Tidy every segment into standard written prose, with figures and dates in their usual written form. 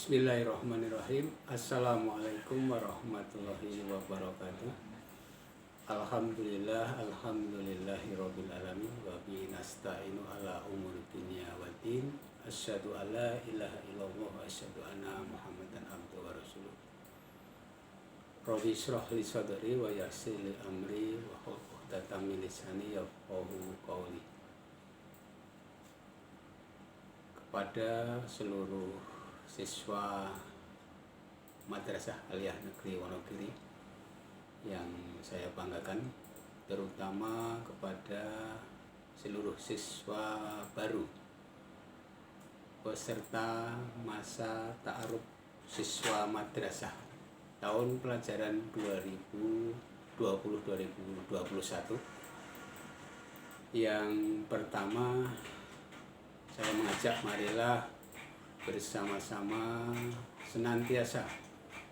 Bismillahirrahmanirrahim. Assalamualaikum warahmatullahi wabarakatuh. Alhamdulillahirabbil alamin wa bihi nasta'inu ala umuri dunya waddin. Asyhadu an la ilaha illallah wa asyhadu anna Muhammadan abduhu wa rasuluh. Rabbi shrah li sadri wa yassir li amri wa hlul 'uqdatam min lisani yafqahu qawli. Kepada seluruh siswa Madrasah Aliyah Negeri Wonogiri yang saya banggakan, terutama kepada seluruh siswa baru peserta masa ta'aruf siswa madrasah tahun pelajaran 2020-2021. Yang pertama, saya mengajak marilah bersama-sama senantiasa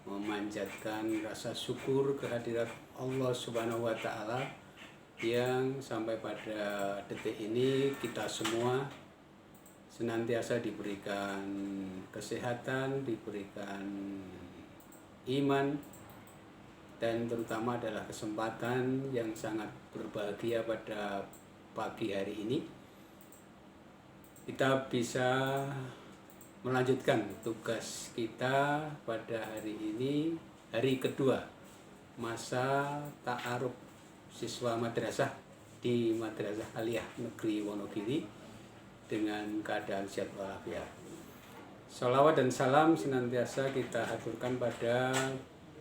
memanjatkan rasa syukur kehadirat Allah Subhanahu wa Ta'ala yang sampai pada detik ini kita semua senantiasa diberikan kesehatan, diberikan iman, dan terutama adalah kesempatan yang sangat berbahagia pada pagi hari ini kita bisa melanjutkan tugas kita pada hari ini, hari kedua masa ta'aruf siswa madrasah di Madrasah Aliyah Negeri Wonogiri dengan keadaan sehat walafiat. Shalawat dan salam senantiasa kita haturkan pada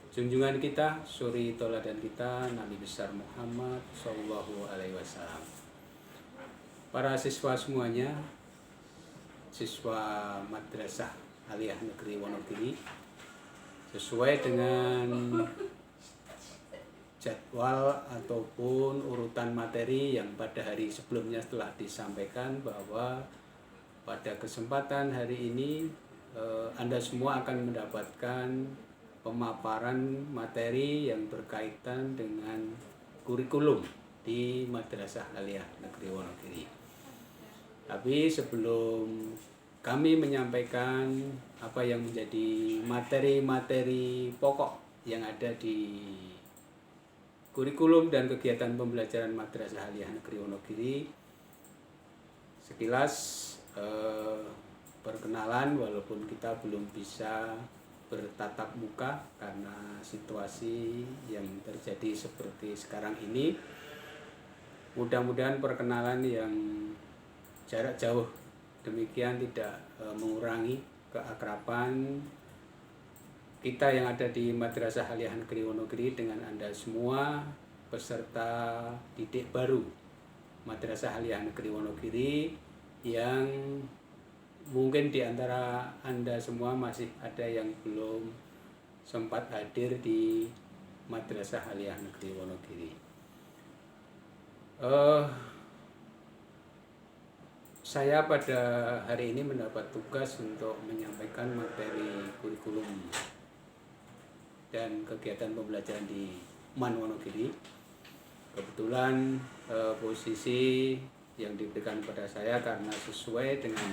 junjungan kita, suri tauladan kita, Nabi besar Muhammad Sallallahu Alaihi Wasallam. Para siswa semuanya, siswa Madrasah Aliyah Negeri Wonogiri, sesuai dengan jadwal ataupun urutan materi yang pada hari sebelumnya telah disampaikan, bahwa pada kesempatan hari ini Anda semua akan mendapatkan pemaparan materi yang berkaitan dengan kurikulum di Madrasah Aliyah Negeri Wonogiri. Tapi sebelum kami menyampaikan apa yang menjadi materi-materi pokok yang ada di kurikulum dan kegiatan pembelajaran Madrasah Aliyah Negeri Wonogiri, sekilas perkenalan, walaupun kita belum bisa bertatap muka karena situasi yang terjadi seperti sekarang ini. Mudah-mudahan perkenalan yang jarak jauh demikian tidak mengurangi keakraban kita yang ada di Madrasah Aliyah Negeri Wonogiri dengan Anda semua peserta didik baru Madrasah Aliyah Negeri Wonogiri, yang mungkin di antara Anda semua masih ada yang belum sempat hadir di Madrasah Aliyah Negeri Wonogiri. Saya pada hari ini mendapat tugas untuk menyampaikan materi kurikulum dan kegiatan pembelajaran di MAN Wonogiri. Kebetulan posisi yang diberikan kepada saya karena sesuai dengan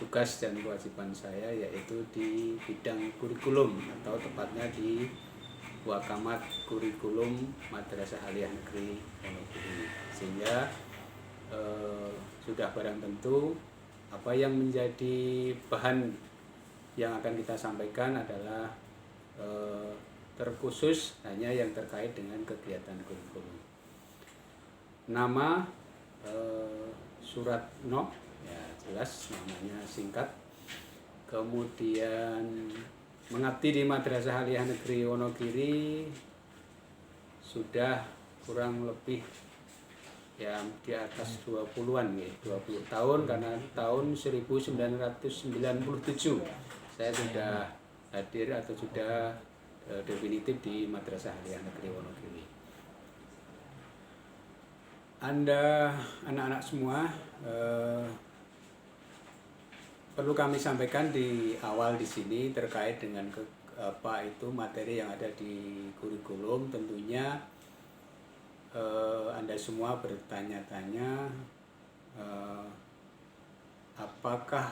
tugas dan kewajiban saya, yaitu di bidang kurikulum atau tepatnya di Wakamat Kurikulum Madrasah Aliyah Negeri Wonogiri, sehingga sudah barang tentu apa yang menjadi bahan yang akan kita sampaikan adalah terkhusus hanya yang terkait dengan kegiatan kurikulum. Nama Suratno, ya jelas namanya singkat. Kemudian mengabdi di Madrasah Aliyah Negeri Wonogiri sudah kurang lebih ya di atas 20-an ya, 20 tahun, karena tahun 1997 saya sudah hadir atau sudah definitif di Madrasah Aliyah Negeri Wonogiri. Anda anak-anak semua, perlu kami sampaikan di awal di sini terkait dengan apa itu materi yang ada di kurikulum. Tentunya Anda semua bertanya-tanya apakah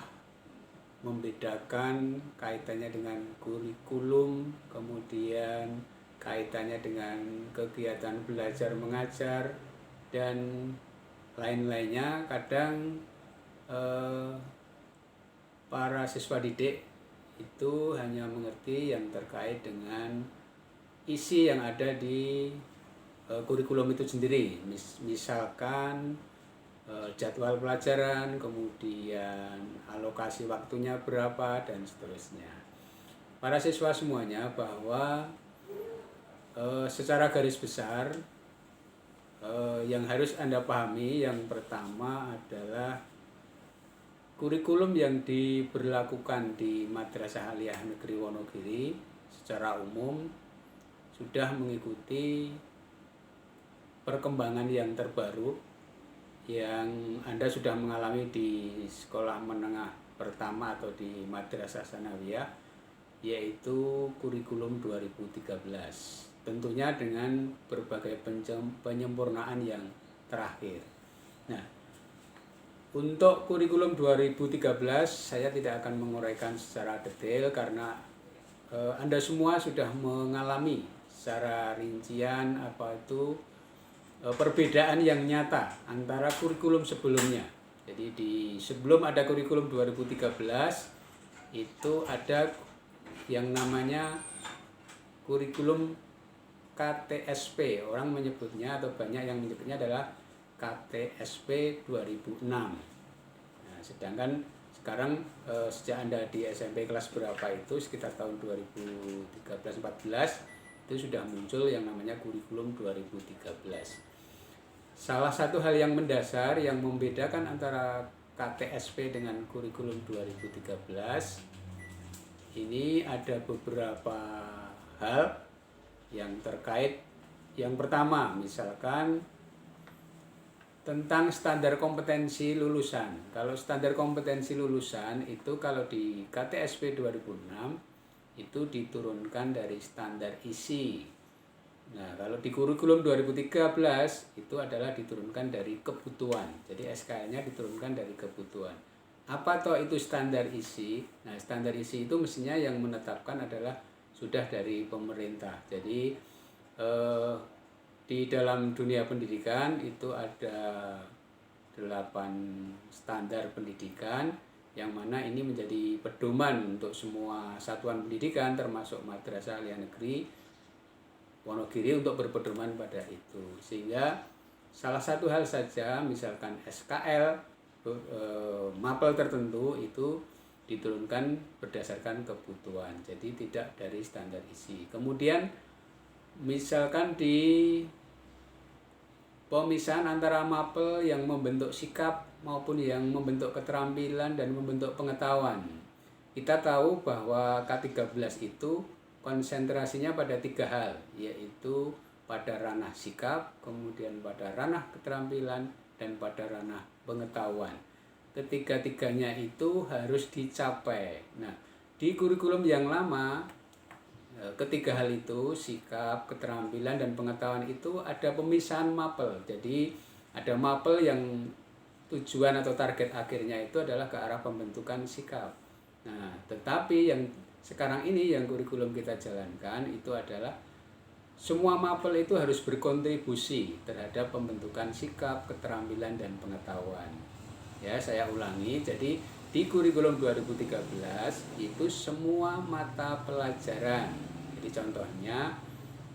membedakan kaitannya dengan kurikulum, kemudian kaitannya dengan kegiatan belajar mengajar dan lain-lainnya. Kadang para siswa didik itu hanya mengerti yang terkait dengan isi yang ada di kurikulum itu sendiri. Misalkan jadwal pelajaran, kemudian alokasi waktunya berapa, dan seterusnya. Para siswa semuanya bahwa secara garis besar yang harus Anda pahami, yang pertama adalah kurikulum yang diberlakukan di Madrasah Aliyah Negeri Wonogiri secara umum sudah mengikuti perkembangan yang terbaru yang Anda sudah mengalami di sekolah menengah pertama atau di Madrasah Sanawiyah, yaitu kurikulum 2013. Tentunya dengan berbagai penyempurnaan yang terakhir. Nah, untuk kurikulum 2013 saya tidak akan menguraikan secara detail karena Anda semua sudah mengalami secara rincian apa itu perbedaan yang nyata antara kurikulum sebelumnya. Jadi sebelum ada kurikulum 2013 itu ada yang namanya kurikulum KTSP. Orang menyebutnya atau banyak yang menyebutnya adalah KTSP 2006. Nah, sedangkan sekarang sejak Anda di SMP kelas berapa itu sekitar tahun 2013-14 itu sudah muncul yang namanya kurikulum 2013. Salah satu hal yang mendasar yang membedakan antara KTSP dengan kurikulum 2013 ini ada beberapa hal yang terkait. Yang pertama, misalkan tentang standar kompetensi lulusan. Kalau standar kompetensi lulusan itu kalau di KTSP 2006 itu diturunkan dari standar isi. Nah, kalau di kurikulum 2013 itu adalah diturunkan dari kebutuhan. Jadi SKL-nya diturunkan dari kebutuhan. Apa toh itu standar isi? Nah, standar isi itu mestinya yang menetapkan adalah sudah dari pemerintah. Jadi di dalam dunia pendidikan itu ada 8 standar pendidikan yang mana ini menjadi pedoman untuk semua satuan pendidikan termasuk Madrasah Aliyah Negeri Wonogiri untuk berpedoman pada itu. Sehingga salah satu hal saja misalkan SKL mapel tertentu itu diturunkan berdasarkan kebutuhan. Jadi tidak dari standar isi. Kemudian misalkan di pemisahan antara mapel yang membentuk sikap maupun yang membentuk keterampilan dan membentuk pengetahuan. Kita tahu bahwa K13 itu konsentrasinya pada 3 hal, yaitu pada ranah sikap, kemudian pada ranah keterampilan, dan pada ranah pengetahuan. Ketiga-tiganya itu harus dicapai. Nah, di kurikulum yang lama ketiga hal itu, sikap, keterampilan, dan pengetahuan itu ada pemisahan mapel. Jadi ada mapel yang tujuan atau target akhirnya itu adalah ke arah pembentukan sikap. Nah, tetapi yang sekarang ini yang kurikulum kita jalankan itu adalah semua mapel itu harus berkontribusi terhadap pembentukan sikap, keterampilan, dan pengetahuan. Ya, saya ulangi. Jadi di kurikulum 2013 itu semua mata pelajaran. Jadi contohnya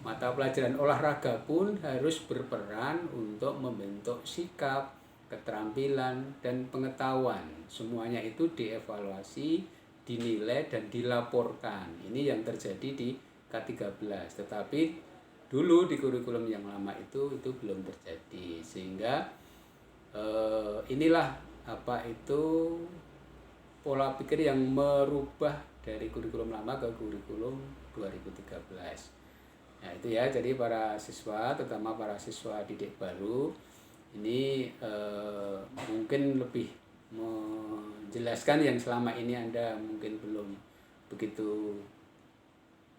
mata pelajaran olahraga pun harus berperan untuk membentuk sikap, keterampilan, dan pengetahuan. Semuanya itu dievaluasi, dinilai, dan dilaporkan. Ini yang terjadi di K13. Tetapi dulu di kurikulum yang lama itu belum terjadi. Sehingga inilah apa itu pola pikir yang merubah dari kurikulum lama ke kurikulum 2013. Nah, itu ya, jadi para siswa, terutama para siswa didik baru ini mungkin lebih menjelaskan yang selama ini Anda mungkin belum begitu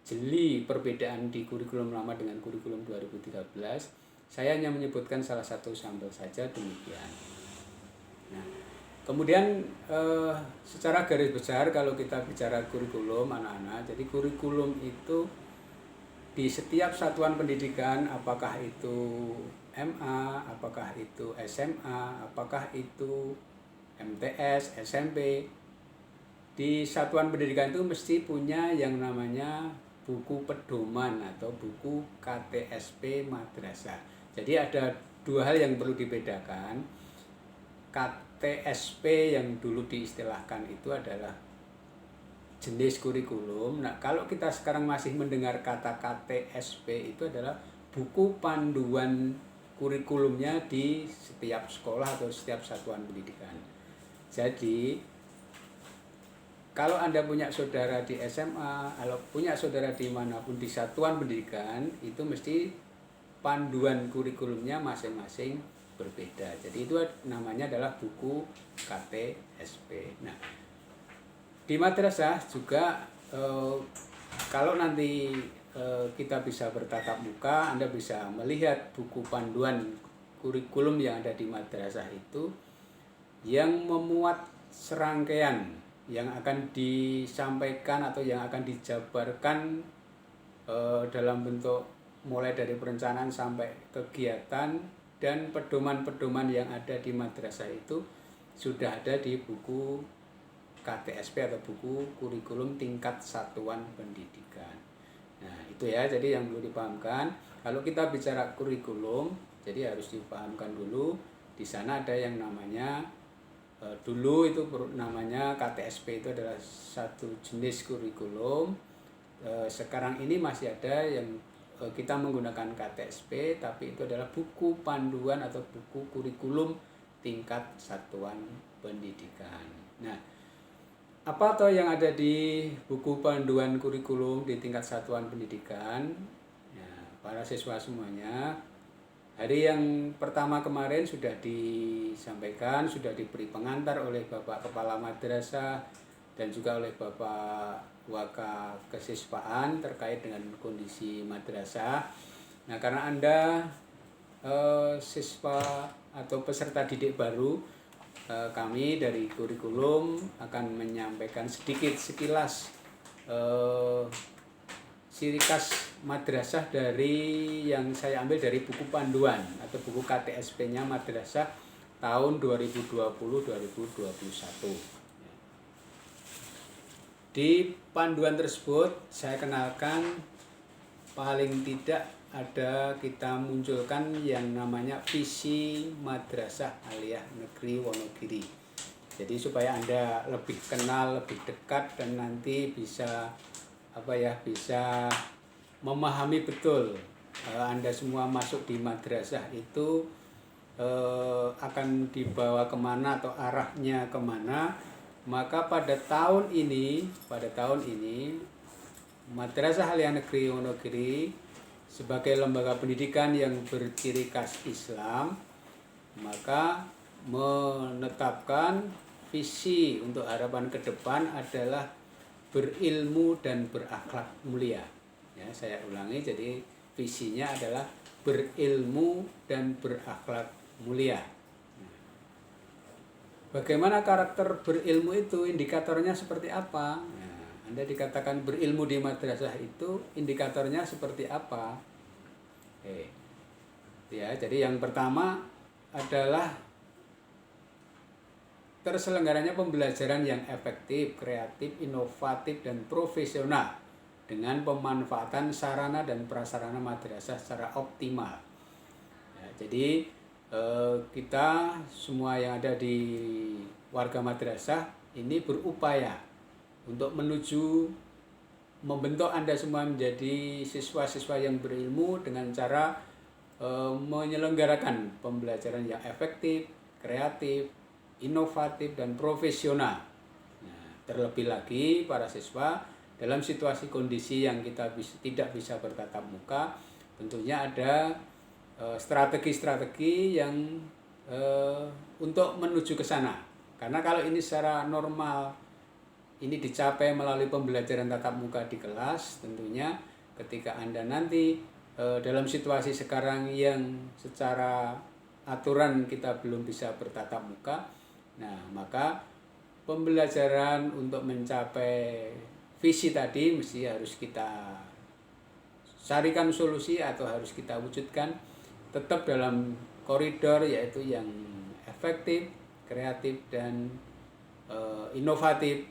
jeli perbedaan di kurikulum lama dengan kurikulum 2013. Saya hanya menyebutkan salah satu sampel saja demikian. Nah, Kemudian secara garis besar kalau kita bicara kurikulum anak-anak, jadi kurikulum itu di setiap satuan pendidikan, apakah itu MA, apakah itu SMA, apakah itu MTS, SMP, di satuan pendidikan itu mesti punya yang namanya buku pedoman atau buku KTSP madrasah. Jadi ada dua hal yang perlu dibedakan. KTSP yang dulu diistilahkan itu adalah jenis kurikulum. Nah, kalau kita sekarang masih mendengar kata KTSP itu adalah buku panduan kurikulumnya di setiap sekolah atau setiap satuan pendidikan. Jadi, kalau Anda punya saudara di SMA, kalau punya saudara di manapun di satuan pendidikan, itu mesti panduan kurikulumnya masing-masing berbeda. Jadi itu namanya adalah buku KTSP. Nah, di madrasah juga kalau nanti kita bisa bertatap muka, Anda bisa melihat buku panduan kurikulum yang ada di madrasah itu yang memuat serangkaian yang akan disampaikan atau yang akan dijabarkan dalam bentuk mulai dari perencanaan sampai kegiatan dan pedoman-pedoman yang ada di madrasah itu sudah ada di buku KTSP atau buku kurikulum tingkat satuan pendidikan. Nah, itu ya, jadi yang perlu dipahamkan. Kalau kita bicara kurikulum, jadi harus dipahamkan dulu di sana ada yang namanya dulu itu namanya KTSP, itu adalah satu jenis kurikulum. Sekarang ini masih ada yang kita menggunakan KTSP, tapi itu adalah buku panduan atau buku kurikulum tingkat satuan pendidikan. Nah, apa toh yang ada di buku panduan kurikulum di tingkat satuan pendidikan? Ya, para siswa semuanya, hari yang pertama kemarin sudah disampaikan, sudah diberi pengantar oleh Bapak Kepala Madrasah dan juga oleh Bapak Waka Kesiswaan terkait dengan kondisi madrasah. Nah, karena Anda siswa atau peserta didik baru, kami dari kurikulum akan menyampaikan sedikit sekilas ciri khas madrasah dari yang saya ambil dari buku panduan atau buku KTSP-nya madrasah tahun 2020-2021. Di panduan tersebut saya kenalkan paling tidak ada kita munculkan yang namanya visi Madrasah Aliyah Negeri Wonogiri. Jadi supaya Anda lebih kenal, lebih dekat dan nanti bisa bisa memahami betul Anda semua masuk di madrasah itu akan dibawa kemana atau arahnya kemana. Maka pada tahun ini Madrasah Aliyah Negeri Wonogiri sebagai lembaga pendidikan yang berciri khas Islam, maka menetapkan visi untuk harapan ke depan adalah berilmu dan berakhlak mulia. Ya, saya ulangi, jadi visinya adalah berilmu dan berakhlak mulia. Bagaimana karakter berilmu itu, indikatornya seperti apa? Nah, Anda dikatakan berilmu di madrasah itu, indikatornya seperti apa? Ya, jadi yang pertama adalah terselenggaranya pembelajaran yang efektif, kreatif, inovatif, dan profesional dengan pemanfaatan sarana dan prasarana madrasah secara optimal. Ya, jadi kita semua yang ada di warga madrasah ini berupaya untuk menuju membentuk Anda semua menjadi siswa-siswa yang berilmu dengan cara menyelenggarakan pembelajaran yang efektif, kreatif, inovatif, dan profesional. Nah, terlebih lagi para siswa dalam situasi kondisi yang kita tidak bisa bertatap muka, tentunya ada strategi-strategi yang untuk menuju ke sana. Karena kalau ini secara normal ini dicapai melalui pembelajaran tatap muka di kelas, tentunya ketika Anda nanti dalam situasi sekarang yang secara aturan kita belum bisa bertatap muka, Nah, maka pembelajaran untuk mencapai visi tadi mesti harus kita carikan solusi atau harus kita wujudkan tetap dalam koridor yaitu yang efektif, kreatif dan inovatif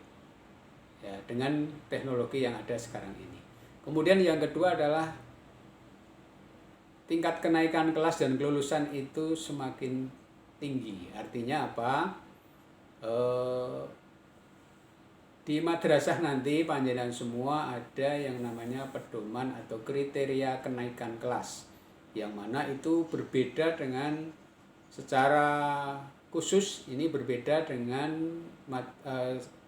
ya, dengan teknologi yang ada sekarang ini. Kemudian yang kedua adalah tingkat kenaikan kelas dan kelulusan itu semakin tinggi. Artinya apa? Di madrasah nanti panjenengan semua ada yang namanya pedoman atau kriteria kenaikan kelas, yang mana itu berbeda dengan secara khusus, ini berbeda dengan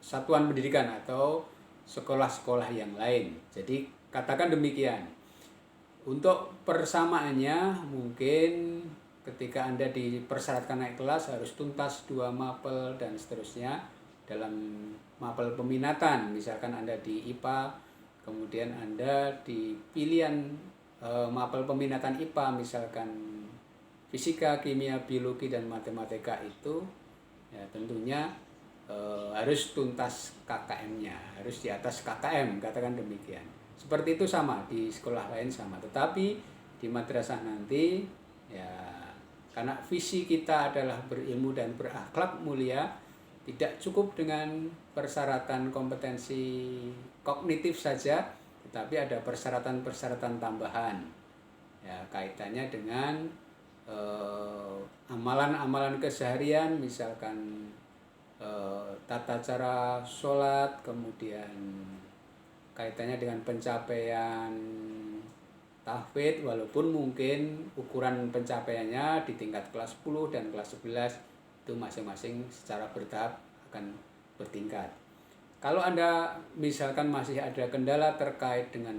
satuan pendidikan atau sekolah-sekolah yang lain. Jadi katakan demikian. Untuk persamaannya mungkin ketika Anda dipersyaratkan naik kelas harus tuntas 2 mapel dan seterusnya. Dalam mapel peminatan, misalkan Anda di IPA, kemudian Anda di pilihan mapel peminatan IPA, misalkan fisika, kimia, biologi, dan matematika itu ya tentunya harus tuntas KKM-nya, harus di atas KKM, katakan demikian. Seperti itu sama, di sekolah lain sama, tetapi di madrasah nanti ya karena visi kita adalah berilmu dan berakhlak mulia, tidak cukup dengan persyaratan kompetensi kognitif saja, tetapi ada persyaratan-persyaratan tambahan ya, kaitannya dengan amalan-amalan keseharian, misalkan tata cara sholat, kemudian kaitannya dengan pencapaian tahfidz, walaupun mungkin ukuran pencapaiannya di tingkat kelas 10 dan kelas 11 itu masing-masing secara bertahap akan bertingkat. Kalau Anda misalkan masih ada kendala terkait dengan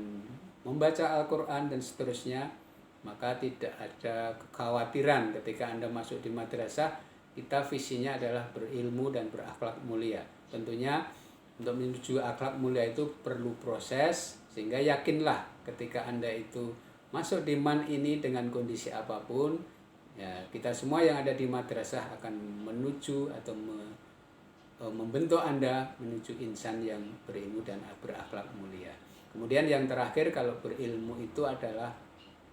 membaca Al-Quran dan seterusnya, maka tidak ada kekhawatiran ketika Anda masuk di madrasah. Kita visinya adalah berilmu dan berakhlak mulia. Tentunya untuk menuju akhlak mulia itu perlu proses, sehingga yakinlah ketika Anda itu masuk di MAN ini dengan kondisi apapun, ya, kita semua yang ada di madrasah akan menuju atau membentuk Anda menuju insan yang berilmu dan berakhlak mulia. Kemudian yang terakhir, kalau berilmu itu adalah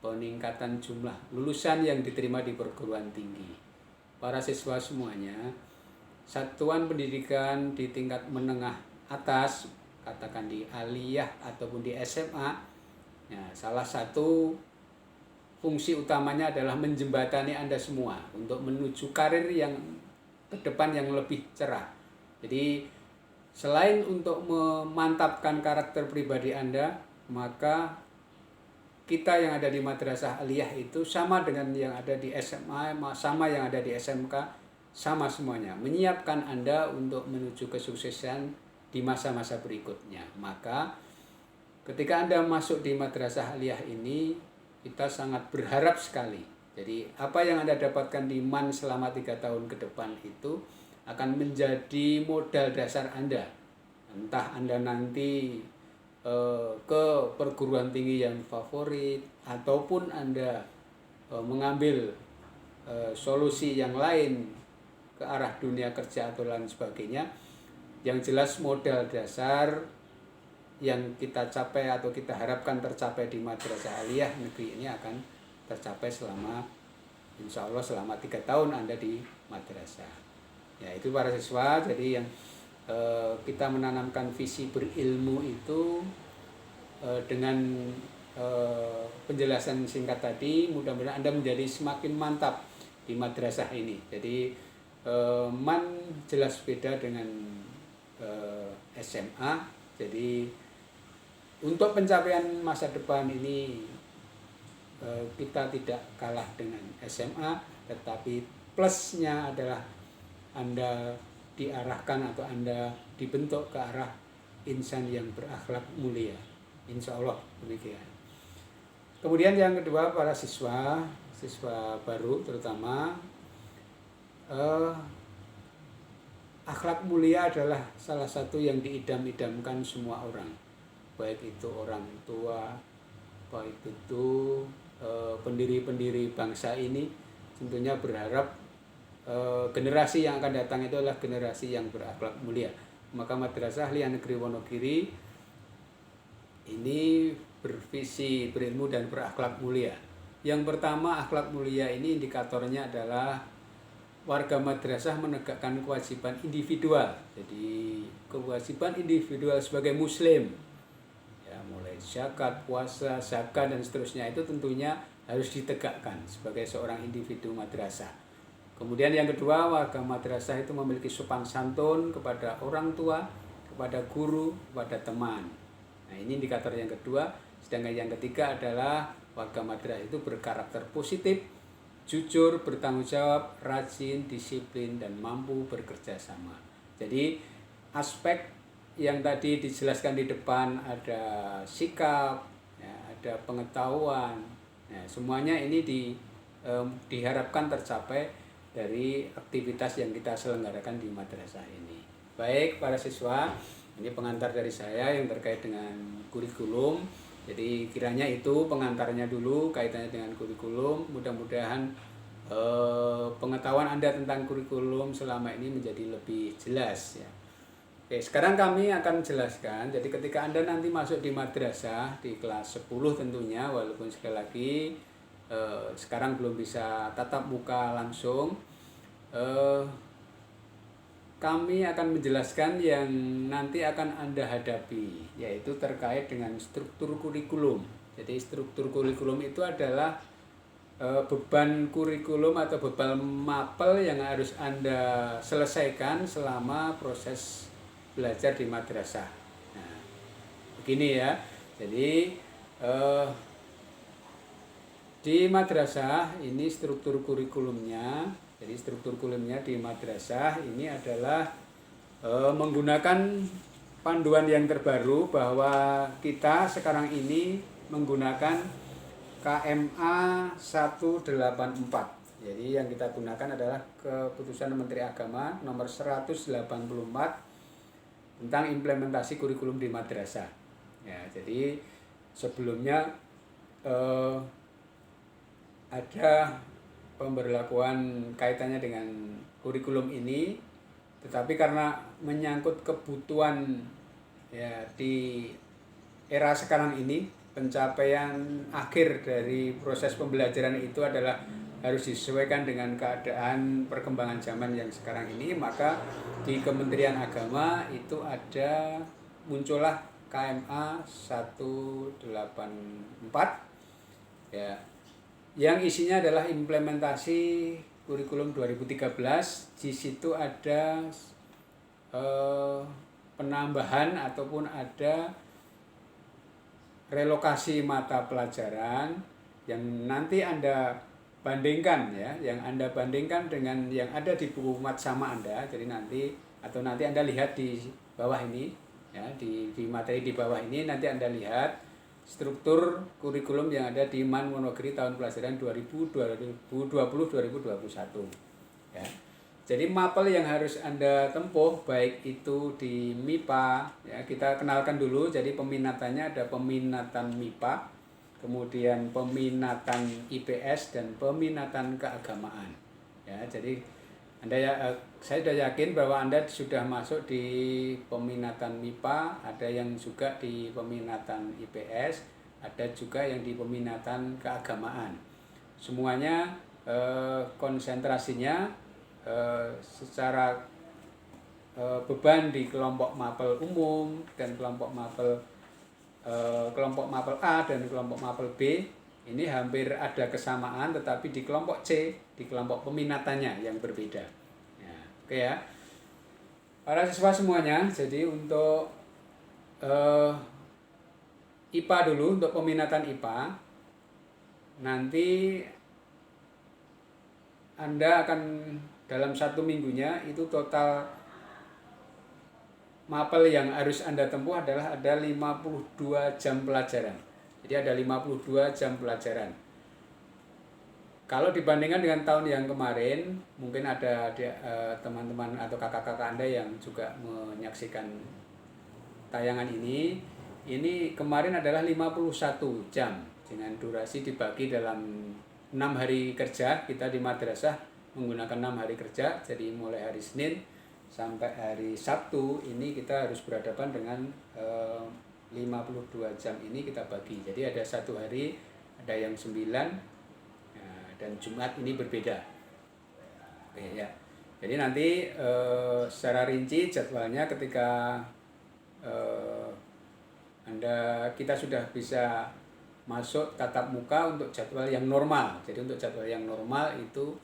peningkatan jumlah lulusan yang diterima di perguruan tinggi. Para siswa semuanya, satuan pendidikan di tingkat menengah atas, katakan di aliyah ataupun di SMA, ya, salah satu fungsi utamanya adalah menjembatani Anda semua untuk menuju karir yang ke depan yang lebih cerah. Jadi selain untuk memantapkan karakter pribadi Anda, maka kita yang ada di madrasah aliyah itu sama dengan yang ada di SMA, sama yang ada di SMK, sama semuanya. Menyiapkan Anda untuk menuju kesuksesan di masa-masa berikutnya. Maka ketika Anda masuk di madrasah aliyah ini, kita sangat berharap sekali. Jadi apa yang Anda dapatkan di MAN selama 3 tahun ke depan itu akan menjadi modal dasar Anda. Entah Anda nanti ke perguruan tinggi yang favorit, ataupun Anda mengambil solusi yang lain ke arah dunia kerja atau lain sebagainya. Yang jelas modal dasar yang kita capai atau kita harapkan tercapai di madrasah aliyah negeri ini akan tercapai selama insya Allah selama 3 tahun Anda di madrasah. Ya, itu para siswa. Jadi yang kita menanamkan visi berilmu itu dengan penjelasan singkat tadi, mudah-mudahan Anda menjadi semakin mantap di madrasah ini. Jadi MAN jelas beda dengan SMA. Jadi untuk pencapaian masa depan ini kita tidak kalah dengan SMA, tetapi plusnya adalah Anda diarahkan atau Anda dibentuk ke arah insan yang berakhlak mulia. Insya Allah demikian. Kemudian yang kedua, para siswa baru terutama, akhlak mulia adalah salah satu yang diidam-idamkan semua orang, baik itu orang tua, baik itu pendiri-pendiri bangsa ini. Tentunya berharap generasi yang akan datang itu adalah generasi yang berakhlak mulia. Maka Madrasah Ahliyah Negeri Wonogiri ini bervisi berilmu dan berakhlak mulia. Yang pertama, akhlak mulia ini indikatornya adalah warga madrasah menegakkan kewajiban individual. Jadi kewajiban individual sebagai muslim, ya, mulai zakat, puasa, zakat dan seterusnya itu tentunya harus ditegakkan sebagai seorang individu madrasah. Kemudian yang kedua, warga madrasah itu memiliki sopan santun kepada orang tua, kepada guru, kepada teman. Nah, ini indikator yang kedua. Sedangkan yang ketiga adalah warga madrasah itu berkarakter positif, jujur, bertanggung jawab, rajin, disiplin, dan mampu bekerja sama. Jadi aspek yang tadi dijelaskan di depan, ada sikap, ya, ada pengetahuan, ya, semuanya ini diharapkan tercapai dari aktivitas yang kita selenggarakan di madrasah ini. Baik para siswa, ini pengantar dari saya yang terkait dengan kurikulum. Jadi kiranya itu pengantarnya dulu kaitannya dengan kurikulum. Mudah-mudahan pengetahuan Anda tentang kurikulum selama ini menjadi lebih jelas, ya. Oke, sekarang kami akan jelaskan. Jadi ketika Anda nanti masuk di madrasah di kelas 10 tentunya, walaupun sekali lagi sekarang belum bisa tatap muka langsung, kami akan menjelaskan yang nanti akan Anda hadapi, yaitu terkait dengan struktur kurikulum. Jadi struktur kurikulum itu adalah beban kurikulum atau beban mapel yang harus Anda selesaikan selama proses belajar di madrasah. Nah, begini ya. Jadi di madrasah ini struktur kurikulumnya. Jadi struktur kurikulumnya di madrasah ini adalah menggunakan panduan yang terbaru bahwa kita sekarang ini menggunakan KMA 184. Jadi yang kita gunakan adalah keputusan Menteri Agama nomor 184 tentang implementasi kurikulum di madrasah. Ya, jadi sebelumnya ada pemberlakuan kaitannya dengan kurikulum ini, tetapi karena menyangkut kebutuhan, ya, di era sekarang ini, pencapaian akhir dari proses pembelajaran itu adalah harus disesuaikan dengan keadaan perkembangan zaman yang sekarang ini, maka di Kementerian Agama itu muncullah KMA 184, ya, yang isinya adalah implementasi kurikulum 2013. Di situ ada penambahan ataupun ada relokasi mata pelajaran yang nanti Anda bandingkan, ya, yang Anda bandingkan dengan yang ada di buku mat sama Anda. Jadi nanti Anda lihat di bawah ini, ya, di materi di bawah ini nanti Anda lihat struktur kurikulum yang ada di MAN Wonogiri tahun pelajaran 2020-2021, ya. Jadi mapel yang harus Anda tempuh baik itu di MIPA, ya, kita kenalkan dulu. Jadi peminatannya ada peminatan MIPA, kemudian peminatan IPS dan peminatan keagamaan, ya. Jadi saya sudah yakin bahwa Anda sudah masuk di peminatan MIPA, ada yang juga di peminatan IPS, ada juga yang di peminatan keagamaan. Semuanya konsentrasinya secara beban di kelompok mapel umum dan kelompok mapel A dan kelompok mapel B ini hampir ada kesamaan, tetapi di kelompok C, di kelompok peminatannya yang berbeda. Ya, oke ya. Para siswa semuanya, jadi untuk IPA dulu, untuk peminatan IPA, nanti Anda akan dalam 1 minggunya itu total mapel yang harus Anda tempuh adalah ada 52 jam pelajaran. Jadi ada 52 jam pelajaran. Kalau dibandingkan dengan tahun yang kemarin, mungkin ada teman-teman atau kakak-kakak Anda yang juga menyaksikan tayangan ini kemarin adalah 51 jam dengan durasi dibagi dalam 6 hari kerja kita di madrasah menggunakan 6 hari kerja. Jadi mulai hari Senin sampai hari Sabtu ini kita harus berhadapan dengan 52 jam ini kita bagi. Jadi ada satu hari ada yang 9, dan Jumat ini berbeda. Oke ya. Jadi nanti secara rinci jadwalnya ketika kita sudah bisa masuk tatap muka untuk jadwal yang normal. Jadi untuk jadwal yang normal itu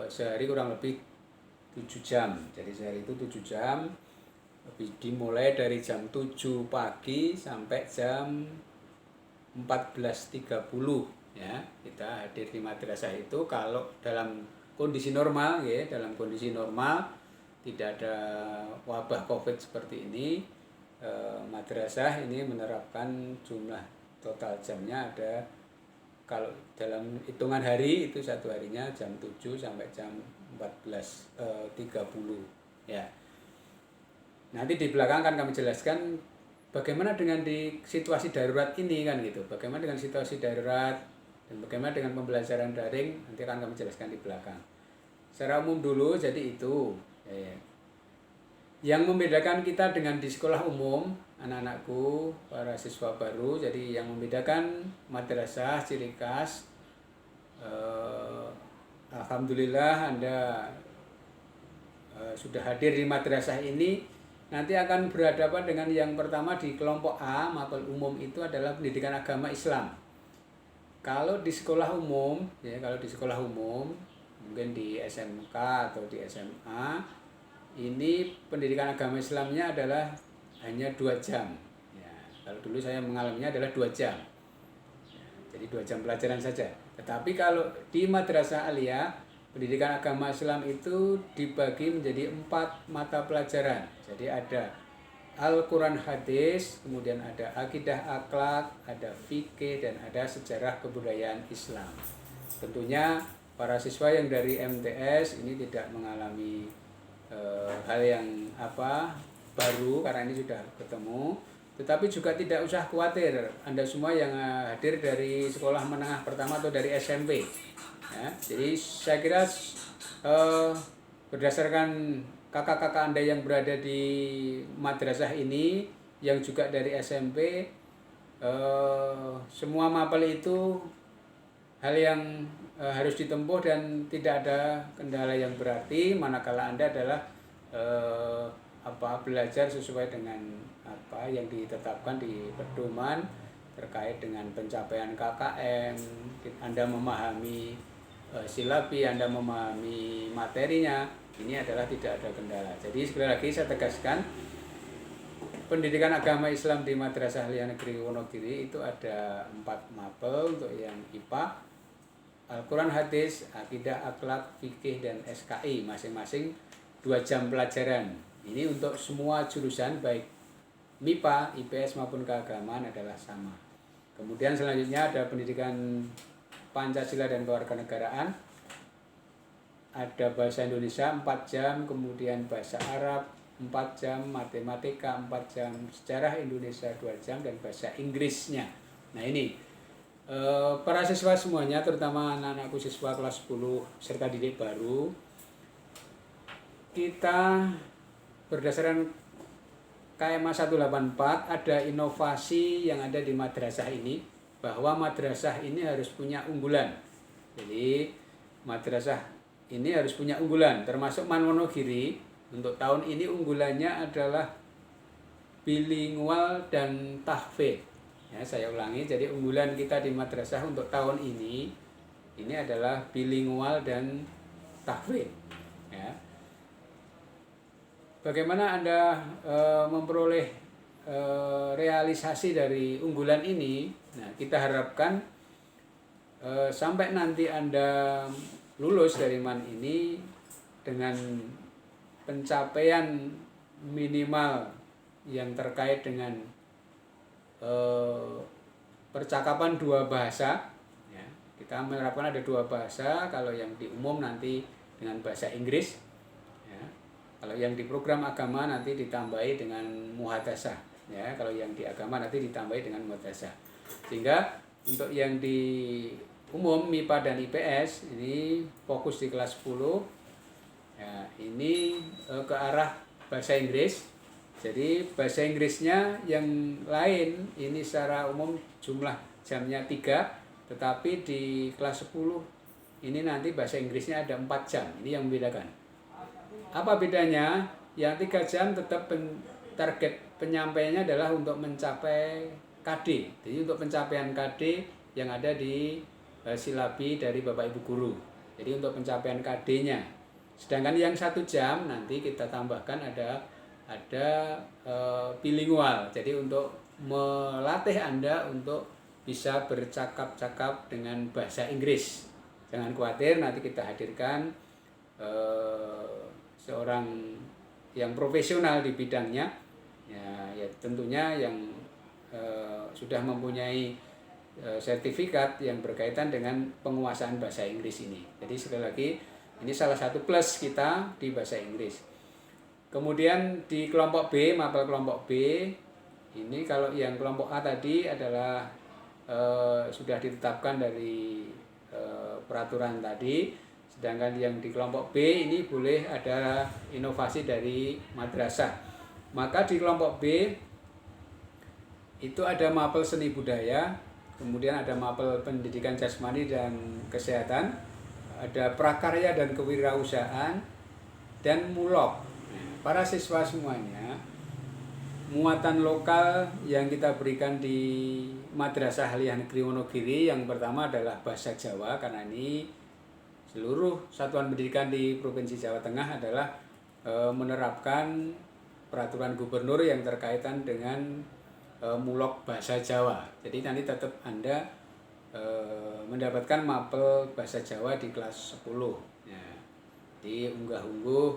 sehari kurang lebih 7 jam. Jadi sehari itu 7 jam, dimulai dari jam 7 pagi sampai jam 14.30 ya. Kita hadir di madrasah itu kalau dalam kondisi normal ya, dalam kondisi normal tidak ada wabah Covid seperti ini, madrasah ini menerapkan jumlah total jamnya ada, kalau dalam hitungan hari itu satu harinya jam 7 sampai jam 14.30 ya. Nanti di belakang akan kami jelaskan bagaimana dengan di situasi darurat ini kan gitu. Bagaimana dengan situasi darurat dan bagaimana dengan pembelajaran daring nanti akan kami jelaskan di belakang. Secara umum dulu jadi itu ya. Yang membedakan kita dengan di sekolah umum, anak-anakku, para siswa baru, jadi yang membedakan madrasah ciri khas, alhamdulillah Anda sudah hadir di madrasah ini, nanti akan berhadapan dengan yang pertama di kelompok A, mapel umum itu adalah pendidikan agama Islam. Kalau di sekolah umum, ya kalau di sekolah umum, mungkin di SMK atau di SMA, ini pendidikan agama Islamnya adalah hanya 2 jam. Ya, kalau dulu saya mengalaminya adalah 2 jam. Ya, jadi 2 jam pelajaran saja. Tetapi kalau di Madrasah Aliyah, pendidikan agama Islam itu dibagi menjadi 4 mata pelajaran. Jadi ada Al-Quran Hadis, kemudian ada Akidah Akhlak, ada Fikih, dan ada Sejarah Kebudayaan Islam. Tentunya para siswa yang dari MTS ini tidak mengalami hal yang baru karena ini sudah ketemu, tetapi juga tidak usah khawatir Anda semua yang hadir dari sekolah menengah pertama atau dari SMP ya. Jadi saya kira berdasarkan kakak-kakak Anda yang berada di madrasah ini yang juga dari SMP, semua mapel itu hal yang harus ditempuh dan tidak ada kendala yang berarti manakala Anda adalah belajar sesuai dengan apa yang ditetapkan di pedoman terkait dengan pencapaian KKM. Anda memahami silabi, Anda memahami materinya, ini adalah tidak ada kendala. Jadi sekali lagi saya tegaskan, pendidikan agama Islam di Madrasah Aliyah Negeri Wonogiri itu ada 4 mapel untuk yang IPA, Al-Quran Hadis, Akidah Akhlak, Fikih, dan SKI, masing-masing 2 jam pelajaran. Ini untuk semua jurusan baik MIPA, IPS maupun keagamaan adalah sama. Kemudian selanjutnya ada pendidikan Pancasila dan Kewarganegaraan, ada bahasa Indonesia 4 jam, kemudian bahasa Arab 4 jam, matematika 4 jam, sejarah Indonesia 2 jam, dan bahasa Inggrisnya. Nah ini para siswa semuanya, terutama anak-anakku siswa kelas 10 serta didik baru, kita berdasarkan KMA 184 ada inovasi yang ada di madrasah ini, bahwa madrasah ini harus punya unggulan. Jadi madrasah ini harus punya unggulan, termasuk MAN Wonogiri untuk tahun ini unggulannya adalah bilingual dan tahfidz. Ya, saya ulangi, jadi unggulan kita di madrasah untuk tahun ini adalah bilingual dan tahfidz. Ya. Bagaimana Anda memperoleh realisasi dari unggulan ini? Nah, kita harapkan sampai nanti Anda lulus dari MAN ini dengan pencapaian minimal yang terkait dengan percakapan 2 bahasa ya. Kita menerapkan ada 2 bahasa, kalau yang di umum nanti dengan bahasa Inggris ya. Kalau yang di program agama nanti ditambahi dengan muhadasah ya. Kalau yang di agama nanti ditambahi dengan muhadasah. Sehingga untuk yang di umum MIPA dan IPS ini fokus di kelas 10. Ya, ini ke arah bahasa Inggris. Jadi bahasa Inggrisnya yang lain ini secara umum jumlah jamnya 3, tetapi di kelas 10 ini nanti bahasa Inggrisnya ada 4 jam. Ini yang membedakan. Apa bedanya? Yang 3 jam tetap target penyampaiannya adalah untuk mencapai KD. Jadi untuk pencapaian KD yang ada di silabi dari Bapak Ibu Guru. Jadi untuk pencapaian KD-nya. Sedangkan yang 1 jam nanti kita tambahkan ada bilingual. Jadi untuk melatih Anda untuk bisa bercakap-cakap dengan bahasa Inggris. Jangan khawatir, nanti kita hadirkan seorang yang profesional di bidangnya, ya tentunya yang sudah mempunyai sertifikat yang berkaitan dengan penguasaan bahasa Inggris ini. Jadi sekali lagi, ini salah satu plus kita di bahasa Inggris. Kemudian di kelompok B, mapel kelompok B, ini kalau yang kelompok A tadi adalah sudah ditetapkan dari peraturan tadi, sedangkan yang di kelompok B ini boleh ada inovasi dari madrasah. Maka di kelompok B itu ada mapel seni budaya, kemudian ada mapel pendidikan jasmani dan kesehatan, ada prakarya dan kewirausahaan, dan mulok. Para siswa semuanya, muatan lokal yang kita berikan di Madrasah Aliyah Negeri Wonogiri yang pertama adalah bahasa Jawa, karena ini seluruh satuan pendidikan di Provinsi Jawa Tengah adalah menerapkan peraturan gubernur yang terkaitan dengan mulok bahasa Jawa. Jadi nanti tetap Anda mendapatkan mapel bahasa Jawa di kelas 10. Ya, di unggah-ungguh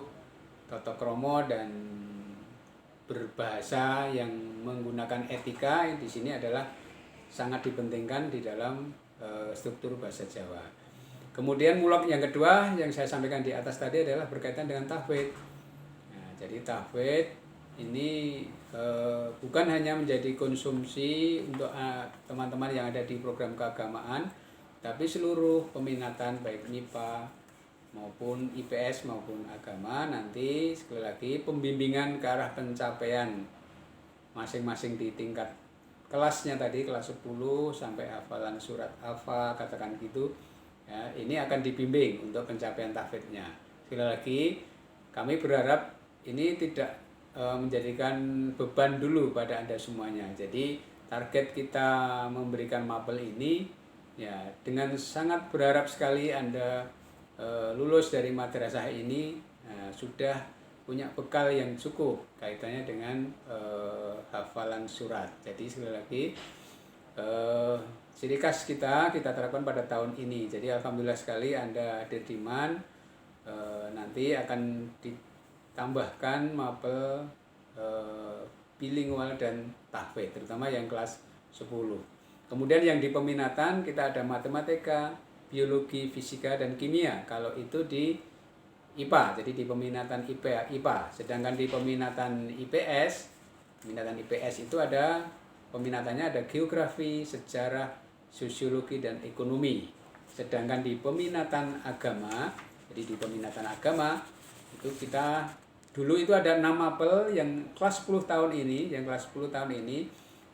toto kromo dan berbahasa yang menggunakan etika di sini adalah sangat dipentingkan di dalam struktur bahasa Jawa. Kemudian mulok yang kedua yang saya sampaikan di atas tadi adalah berkaitan dengan tahfidz. Nah, jadi tahfidz ini bukan hanya menjadi konsumsi untuk teman-teman yang ada di program keagamaan, tapi seluruh peminatan baik MIPA maupun IPS maupun agama nanti sekali lagi pembimbingan ke arah pencapaian masing-masing di tingkat kelasnya tadi, kelas 10 sampai hafalan surat Al-Fa katakan gitu ya, ini akan dibimbing untuk pencapaian tahfidznya. Sekali lagi kami berharap ini tidak menjadikan beban dulu pada Anda semuanya. Jadi target kita memberikan mapel ini ya dengan sangat berharap sekali Anda lulus dari madrasah ini sudah punya bekal yang cukup kaitannya dengan hafalan surat. Jadi sekali lagi ciri khas kita terapkan pada tahun ini. Jadi alhamdulillah sekali Anda hadir di MAN, nanti akan ditambahkan mapel bilingual dan tahfidz, terutama yang kelas 10. Kemudian yang di peminatan kita ada matematika, biologi, fisika, dan kimia. Kalau itu di IPA, jadi di peminatan IPA. Sedangkan di peminatan IPS itu ada peminatannya ada geografi, sejarah, sosiologi, dan ekonomi. Sedangkan di peminatan agama, jadi di peminatan agama itu kita dulu itu ada 6 mapel yang kelas 10 tahun ini,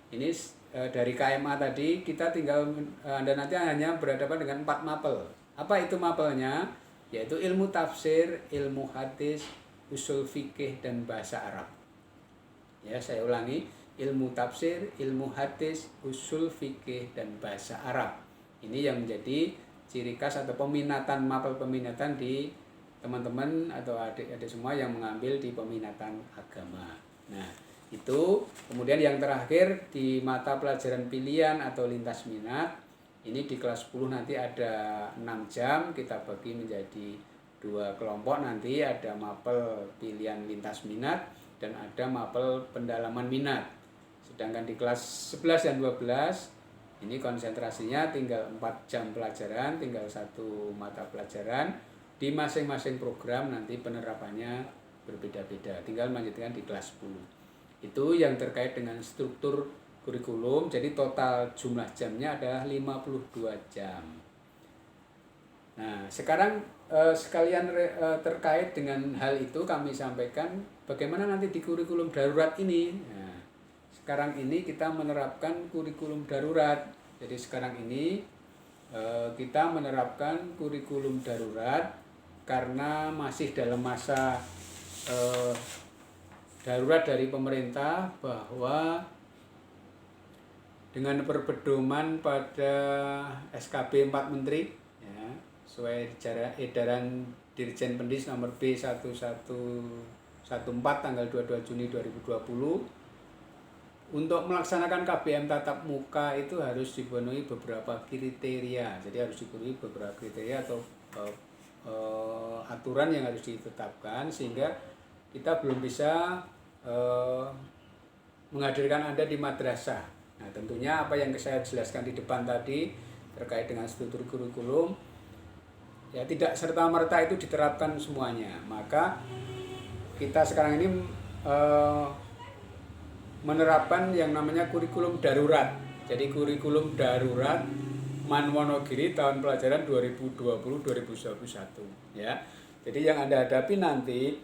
ini dari KMA tadi kita tinggal Anda nanti hanya berhadapan dengan 4 mapel. Apa itu mapelnya? Yaitu ilmu tafsir, ilmu hadis, usul fikih, dan bahasa Arab. Ya, saya ulangi, ilmu tafsir, ilmu hadis, usul fikih, dan bahasa Arab. Ini yang menjadi ciri khas atau mapel peminatan di teman-teman atau adik-adik semua yang mengambil di peminatan agama. Nah, itu kemudian yang terakhir di mata pelajaran pilihan atau lintas minat ini di kelas 10 nanti ada 6 jam, kita bagi menjadi 2 kelompok, nanti ada mapel pilihan lintas minat dan ada mapel pendalaman minat. Sedangkan di kelas 11 dan 12 ini konsentrasinya tinggal 4 jam pelajaran, tinggal 1 mata pelajaran. Di masing-masing program nanti penerapannya berbeda-beda, tinggal melanjutkan di kelas 10. Itu yang terkait dengan struktur kurikulum. Jadi total jumlah jamnya adalah 52 jam. Nah, sekarang sekalian terkait dengan hal itu kami sampaikan bagaimana nanti di kurikulum darurat ini. Nah, sekarang ini kita menerapkan kurikulum darurat. Jadi sekarang ini kita menerapkan kurikulum darurat karena masih dalam masa darurat dari pemerintah, bahwa dengan perpedoman pada SKB 4 Menteri, ya, sesuai edaran Dirjen Pendis nomor B1114 tanggal 22 Juni 2020, untuk melaksanakan KBM tatap muka itu harus dipenuhi beberapa kriteria. Jadi harus dipenuhi beberapa kriteria atau aturan yang harus ditetapkan, sehingga kita belum bisa menghadirkan Anda di madrasah. Nah, tentunya apa yang saya jelaskan di depan tadi terkait dengan struktur kurikulum, ya tidak serta-merta itu diterapkan semuanya. Maka kita sekarang ini menerapkan yang namanya kurikulum darurat. Jadi kurikulum darurat MAN Wonogiri tahun pelajaran 2020-2021, ya. Jadi yang Anda hadapi nanti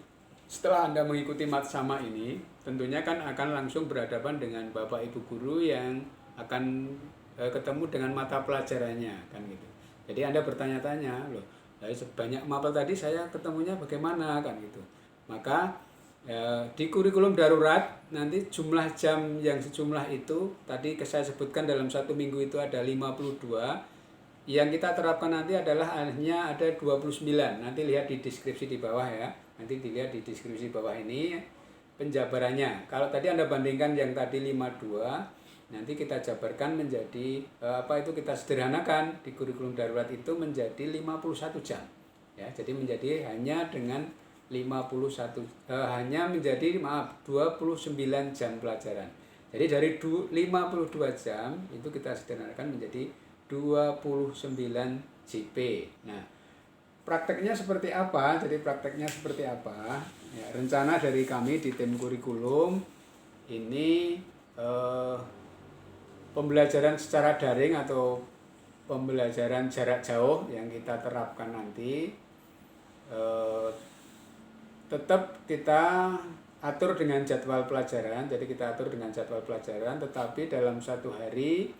setelah Anda mengikuti matsama ini, tentunya kan akan langsung berhadapan dengan Bapak Ibu guru yang akan ketemu dengan mata pelajarannya, kan gitu. Jadi Anda bertanya-tanya, loh, sebanyak mapel tadi saya ketemunya bagaimana, kan gitu. Maka di kurikulum darurat nanti jumlah jam yang sejumlah itu tadi saya sebutkan dalam satu minggu itu ada 52, yang kita terapkan nanti adalah hanya ada 29. Nanti lihat di deskripsi di bawah, ya, nanti dilihat di deskripsi bawah ini penjabarannya. Kalau tadi Anda bandingkan yang tadi 52, nanti kita jabarkan menjadi kita sederhanakan di kurikulum darurat itu menjadi 51 jam, ya. Jadi menjadi hanya dengan 29 jam pelajaran. Jadi dari 52 jam itu kita sederhanakan menjadi 29 JP. Nah, prakteknya seperti apa? Ya, rencana dari kami di tim kurikulum ini pembelajaran secara daring atau pembelajaran jarak jauh yang kita terapkan nanti tetap kita atur dengan jadwal pelajaran. Jadi kita atur dengan jadwal pelajaran, tetapi dalam satu hari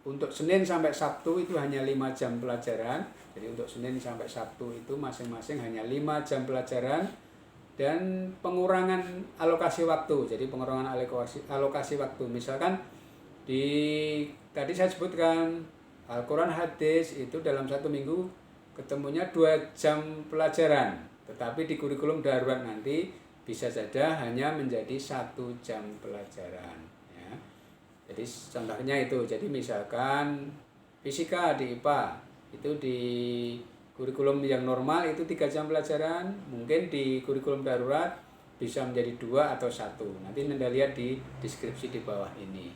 untuk Senin sampai Sabtu itu hanya 5 jam pelajaran. Jadi untuk Senin sampai Sabtu itu masing-masing hanya 5 jam pelajaran, dan pengurangan alokasi waktu. Jadi pengurangan alokasi waktu. Misalkan tadi saya sebutkan Al-Quran hadis itu dalam satu minggu ketemunya 2 jam pelajaran. Tetapi di kurikulum darurat nanti bisa saja hanya menjadi 1 jam pelajaran, ya. Jadi contohnya itu, jadi misalkan fisika di IPA itu di kurikulum yang normal itu 3 jam pelajaran, mungkin di kurikulum darurat bisa menjadi 2 atau 1. Nanti Anda lihat di deskripsi di bawah ini.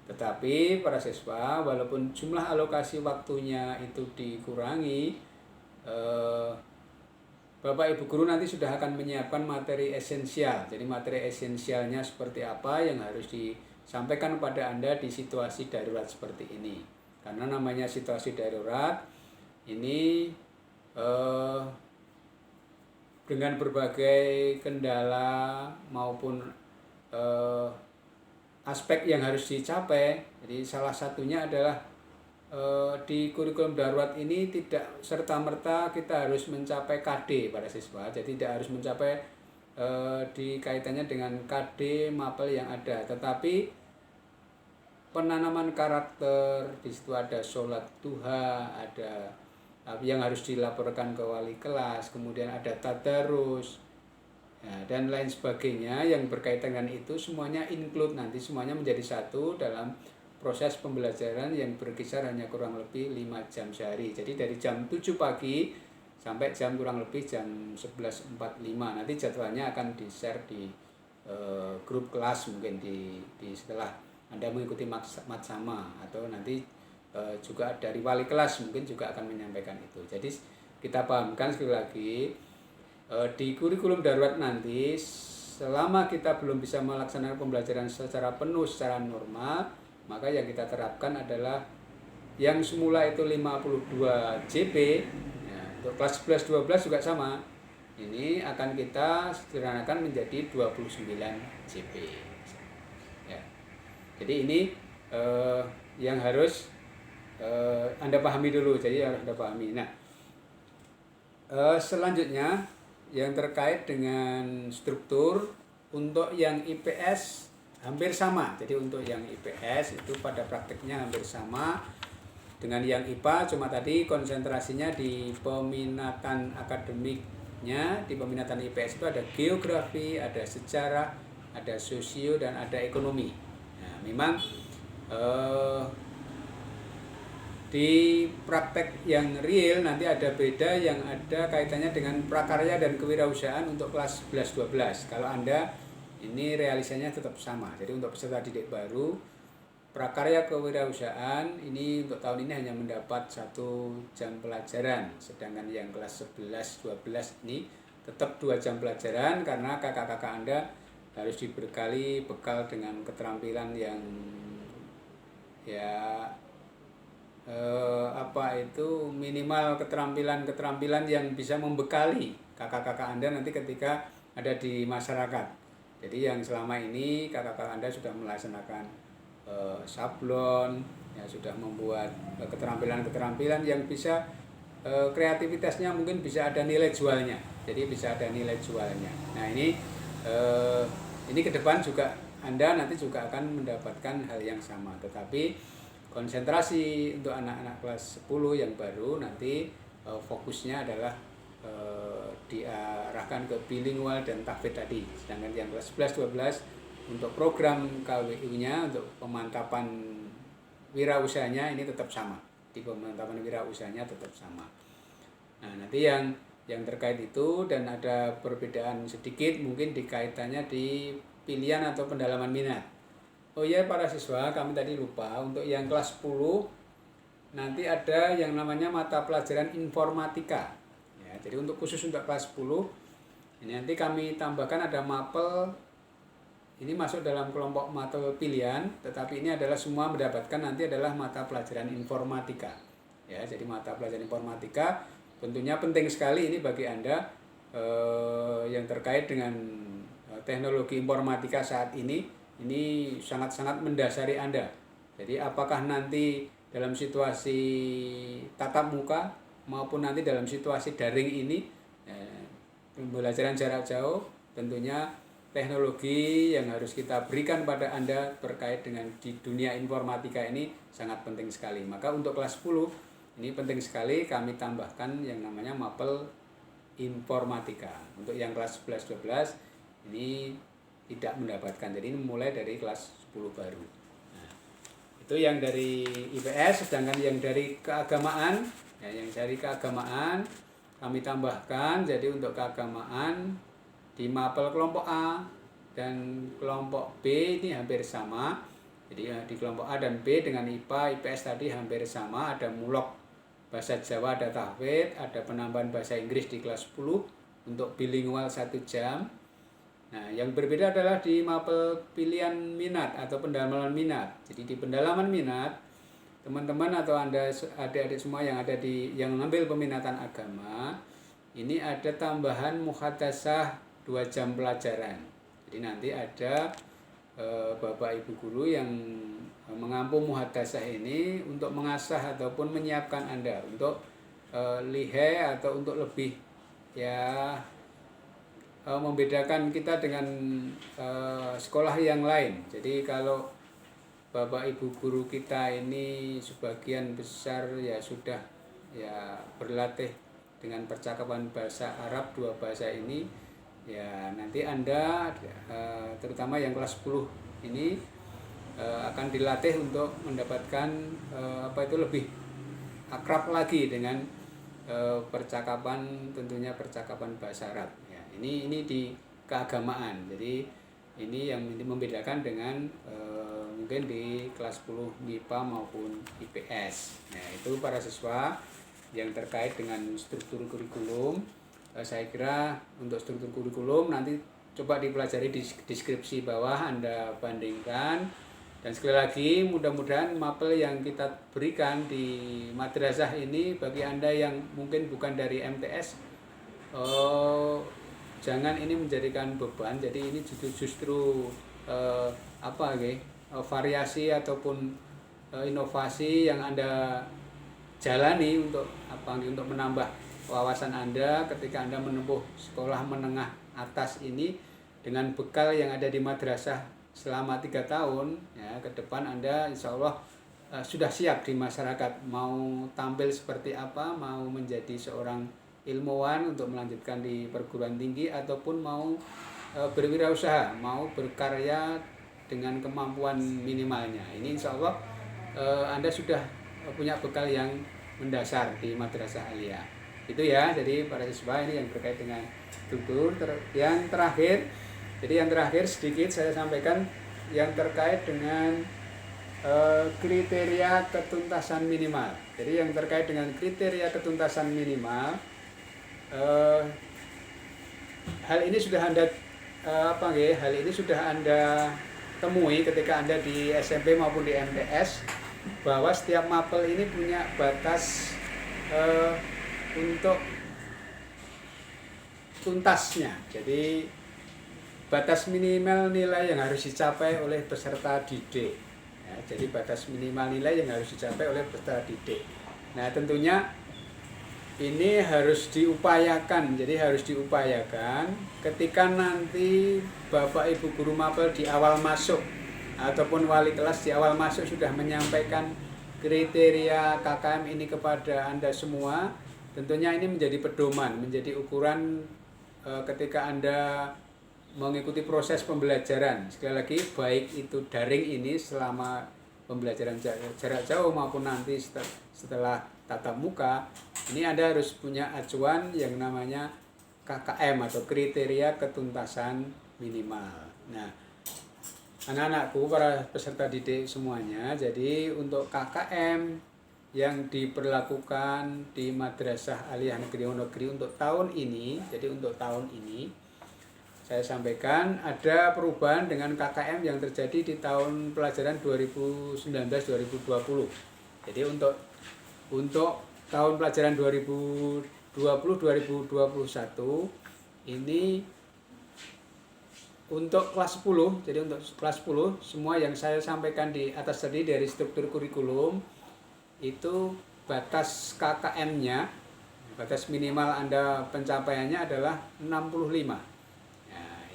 Tetapi para siswa, walaupun jumlah alokasi waktunya itu dikurangi, Bapak Ibu guru nanti sudah akan menyiapkan materi esensial. Jadi materi esensialnya seperti apa yang harus disampaikan kepada Anda di situasi darurat seperti ini. Karena namanya situasi darurat ini dengan berbagai kendala maupun aspek yang harus dicapai. Jadi salah satunya adalah di kurikulum darurat ini tidak serta-merta kita harus mencapai KD pada siswa. Jadi tidak harus mencapai dikaitannya dengan KD mapel yang ada, tetapi penanaman karakter, di situ ada sholat duha, ada yang harus dilaporkan ke wali kelas, kemudian ada tadarus, ya, dan lain sebagainya yang berkaitan dengan itu semuanya include, nanti semuanya menjadi satu dalam proses pembelajaran yang berkisar hanya kurang lebih 5 jam sehari. Jadi dari jam 7 pagi sampai jam kurang lebih jam 11.45. Nanti jadwalnya akan di-share di grup kelas, mungkin di setelah Anda mengikuti matsama, atau nanti juga dari wali kelas mungkin juga akan menyampaikan itu. Jadi kita pahamkan sekali lagi, di kurikulum darurat nanti selama kita belum bisa melaksanakan pembelajaran secara penuh, secara normal, maka yang kita terapkan adalah yang semula itu 52 JP, ya, untuk kelas 11 12 juga sama. Ini akan kita sederhanakan menjadi 29 JP. Ya. Jadi ini yang harus Anda pahami dulu. Jadi harus Anda pahami. Nah, selanjutnya yang terkait dengan struktur untuk yang IPS hampir sama. Jadi untuk yang IPS itu pada prakteknya hampir sama dengan yang IPA, cuma tadi konsentrasinya di peminatan akademiknya. Di peminatan IPS itu ada geografi, ada sejarah, ada sosio, dan ada ekonomi. Nah, memang di praktek yang real nanti ada beda, yang ada kaitannya dengan prakarya dan kewirausahaan untuk kelas 11-12. Kalau Anda ini realisasinya tetap sama. Jadi untuk peserta didik baru, prakarya kewirausahaan ini untuk tahun ini hanya mendapat 1 jam pelajaran. Sedangkan yang kelas 11-12 ini tetap 2 jam pelajaran, karena kakak-kakak Anda harus dibekali bekal dengan keterampilan yang minimal keterampilan yang bisa membekali kakak-kakak Anda nanti ketika ada di masyarakat. Jadi yang selama ini kakak-kakak Anda sudah melaksanakan sablon, ya, sudah membuat keterampilan-keterampilan yang bisa kreativitasnya mungkin bisa ada nilai jualnya. Jadi bisa ada nilai jualnya. Nah, ini ke depan juga Anda nanti juga akan mendapatkan hal yang sama, tetapi konsentrasi untuk anak-anak kelas 10 yang baru nanti fokusnya adalah diarahkan ke bilingual dan tahfidz tadi. Sedangkan yang kelas 11-12 untuk program KWU-nya, untuk pemantapan wirausahanya ini tetap sama. Di pemantapan wirausahanya tetap sama. Nah, nanti yang terkait itu, dan ada perbedaan sedikit mungkin dikaitannya di pilihan atau pendalaman minat. Oh ya, para siswa, kami tadi lupa, untuk yang kelas 10 nanti ada yang namanya mata pelajaran informatika. Ya, jadi untuk khusus untuk kelas 10 ini nanti kami tambahkan ada mapel. Ini masuk dalam kelompok mata pilihan, tetapi ini adalah semua mendapatkan nanti adalah mata pelajaran informatika. Ya, jadi mata pelajaran informatika tentunya penting sekali ini bagi Anda yang terkait dengan teknologi informatika saat ini sangat-sangat mendasari Anda. Jadi apakah nanti dalam situasi tatap muka maupun nanti dalam situasi daring ini, pembelajaran jarak jauh, tentunya teknologi yang harus kita berikan pada Anda terkait dengan di dunia informatika ini sangat penting sekali. Maka untuk kelas 10 ini penting sekali kami tambahkan yang namanya mapel informatika. Untuk yang kelas 11-12 ini tidak mendapatkan. Jadi ini mulai dari kelas 10 baru. Nah, itu yang dari IPS. Sedangkan yang dari keagamaan, ya, yang dari keagamaan kami tambahkan. Jadi untuk keagamaan di mapel kelompok A dan kelompok B ini hampir sama. Jadi di kelompok A dan B dengan IPA, IPS tadi hampir sama. Ada mulok bahasa Jawa, ada tahfidz, ada penambahan bahasa Inggris di kelas 10 untuk bilingual 1 jam. Nah, yang berbeda adalah di mapel pilihan minat atau pendalaman minat. Jadi di pendalaman minat, teman-teman atau Anda adik-adik semua yang ada yang mengambil peminatan agama, ini ada tambahan muhadasah 2 jam pelajaran. Jadi nanti ada Bapak Ibu guru yang mengampu muhadasah ini untuk mengasah ataupun menyiapkan Anda untuk lihai atau untuk lebih membedakan kita dengan sekolah yang lain. Jadi kalau Bapak Ibu guru kita ini sebagian besar sudah berlatih dengan percakapan bahasa Arab, 2 bahasa ini, nanti Anda terutama yang kelas 10 ini akan dilatih untuk mendapatkan lebih akrab lagi dengan percakapan, tentunya percakapan bahasa Arab. Ini di keagamaan. Jadi ini yang membedakan dengan mungkin di kelas 10 MIPA maupun IPS. Nah, itu para siswa yang terkait dengan struktur kurikulum. Saya kira untuk struktur kurikulum nanti coba dipelajari di deskripsi bawah, Anda bandingkan Dan sekali lagi mudah-mudahan mapel yang kita berikan di madrasah ini bagi Anda yang mungkin bukan dari MTS, jangan ini menjadikan beban. Jadi ini justru variasi ataupun inovasi yang Anda jalani untuk untuk menambah wawasan Anda ketika Anda menempuh sekolah menengah atas ini dengan bekal yang ada di madrasah selama 3 tahun ya. Ke depan Anda insya Allah sudah siap di masyarakat, mau tampil seperti apa, mau menjadi seorang ilmuwan untuk melanjutkan di perguruan tinggi, ataupun mau berwirausaha, mau berkarya dengan kemampuan minimalnya. Ini insya Allah Anda sudah punya bekal yang mendasar di madrasah aliyah. Itu ya, jadi para siswa ini yang terkait dengan struktur. Yang terakhir sedikit saya sampaikan yang terkait dengan kriteria ketuntasan minimal. Jadi yang terkait dengan kriteria ketuntasan minimal, hal ini sudah Anda temui ketika Anda di SMP maupun di MTS, bahwa setiap mapel ini punya batas untuk tuntasnya. Jadi batas minimal nilai yang harus dicapai oleh peserta didik ya, jadi batas minimal nilai yang harus dicapai oleh peserta didik. Nah tentunya ini harus diupayakan. Jadi harus diupayakan ketika nanti Bapak Ibu guru mapel di awal masuk ataupun wali kelas di awal masuk sudah menyampaikan kriteria KKM ini kepada Anda semua. Tentunya ini menjadi pedoman, menjadi ukuran ketika Anda mengikuti proses pembelajaran. Sekali lagi, baik itu daring ini selama pembelajaran jarak jauh maupun nanti setelah tatap muka, ini Anda harus punya acuan yang namanya KKM atau kriteria ketuntasan minimal. Nah, anak-anakku, para peserta didik semuanya, jadi untuk KKM yang diberlakukan di Madrasah Aliyah Negeri Wonogiri untuk tahun ini, jadi untuk tahun ini saya sampaikan ada perubahan dengan KKM yang terjadi di tahun pelajaran 2019-2020. Jadi untuk tahun pelajaran 2020-2021 ini untuk kelas 10, jadi untuk kelas 10 semua yang saya sampaikan di atas tadi dari struktur kurikulum itu batas KKM-nya, batas minimal Anda pencapaiannya adalah 65.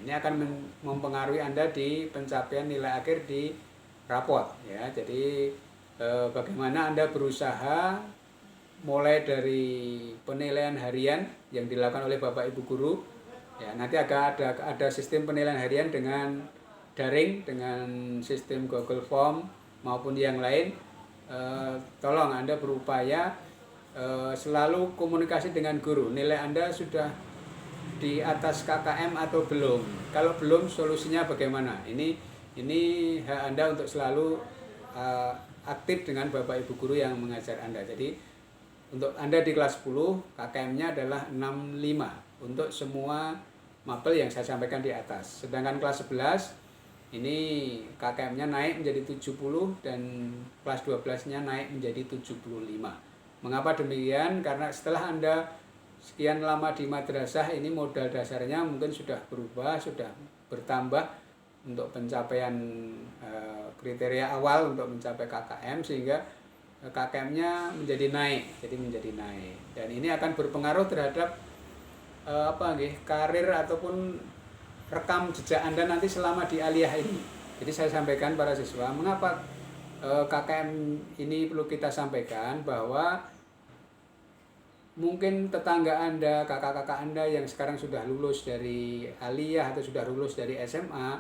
Ini akan mempengaruhi Anda di pencapaian nilai akhir di rapot ya. Jadi bagaimana Anda berusaha mulai dari penilaian harian yang dilakukan oleh Bapak Ibu guru ya, nanti ada sistem penilaian harian dengan daring, dengan sistem Google Form maupun yang lain. Tolong Anda berupaya selalu komunikasi dengan guru. Nilai Anda sudah di atas KKM atau belum? Kalau belum, solusinya bagaimana? Ini hak Anda untuk selalu aktif dengan Bapak Ibu guru yang mengajar Anda. Jadi untuk Anda di kelas 10 KKM-nya adalah 65 untuk semua mapel yang saya sampaikan di atas. Sedangkan kelas 11 ini KKM-nya naik menjadi 70 dan kelas 12-nya naik menjadi 75. Mengapa demikian? Karena setelah Anda sekian lama di madrasah ini, modal dasarnya mungkin sudah berubah, sudah bertambah untuk pencapaian kriteria awal untuk mencapai KKM, sehingga KKM-nya menjadi naik, dan ini akan berpengaruh terhadap karir ataupun rekam jejak Anda nanti selama di aliyah ini. Jadi saya sampaikan para siswa, mengapa KKM ini perlu kita sampaikan, bahwa mungkin tetangga Anda, kakak-kakak Anda yang sekarang sudah lulus dari aliyah atau sudah lulus dari SMA,